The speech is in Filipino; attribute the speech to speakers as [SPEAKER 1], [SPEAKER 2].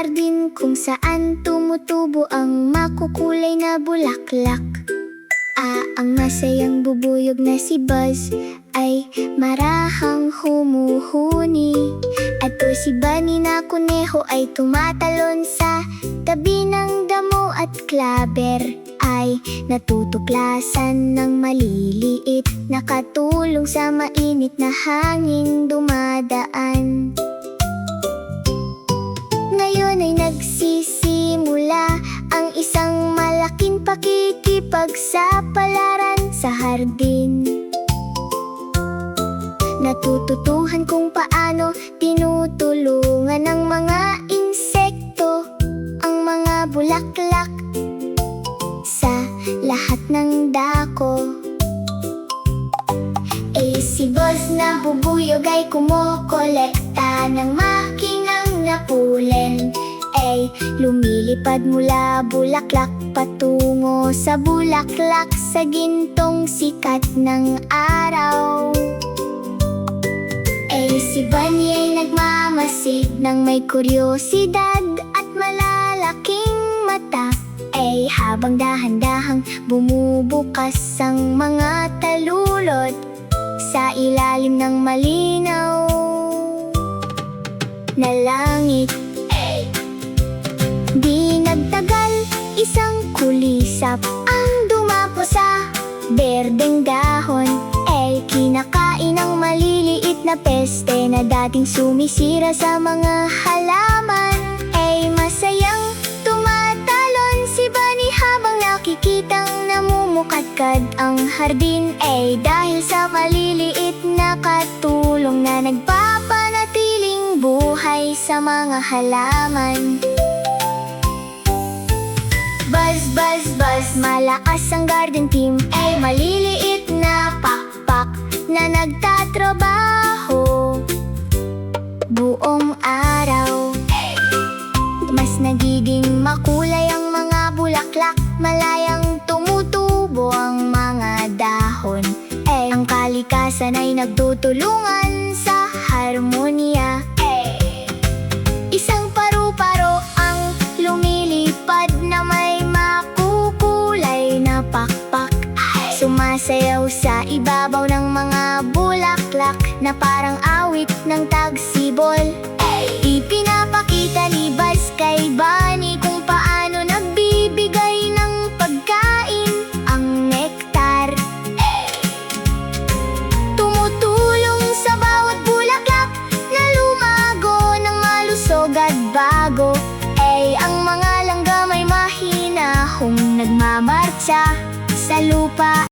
[SPEAKER 1] hardin kung saan tumutubo ang makukulay na bulaklak. Ang masayang bubuyog na si Buzz ay marahang humuhuni. At si Bunny na kuneho ay tumatalon sa tabi ng damo. At Clabber ay natutuklasan ng maliliit na katulong sa mainit na hangin dumadaan. Ngayon ay nagsisimula ang isang malaking pakikipagsapalaran sa hardin. Natututuhan kung paano tinutulungan ng mga insekto ang mga bulaklak sa lahat ng dako. Si Buzz na bubuyog ay kumokolekta ng makinang na pulen. Lumilipad mula bulaklak patungo sa bulaklak sa gintong sikat ng araw. Si Bunny ay nagmamasid ng may kuryosidad at malalaking mata. Habang dahan-dahang bumubukas ang mga talulod sa ilalim ng malinaw na langit. Di nagtagal, isang kulisap ang dumapo sa berdeng dahon. Kinakain ang maliliit na peste na dating sumisira sa mga halaman. Masayang tumatalon si Bunny habang nakikitang namumukadkad ang hardin. Dahil sa maliliit na katulong na nagpapanatiling buhay sa mga halaman. Buzz, buzz, buzz, malakas ang garden team. Maliliit na pakpak na nagtatrabaho buong araw. Mas nagiging makulay ang mga bulaklak, malayang tumutubo ang mga dahon. Ang kalikasan ay nagtutulungan sa harmonya. Isang paru-paro ang lumilipad na may makukulay na pakpak. Sumasayaw sa ibabaw ng mga bulaklak na parang awit ng tagsibol. Ipinapakita ni Buzz kay Bunny kung paano nagbibigay ng pagkain ang nektar. Tumutulong sa bawat bulaklak na lumago ng malusog at bago. Ang mga langgam ay mahinahong nagmamartsa sa lupa.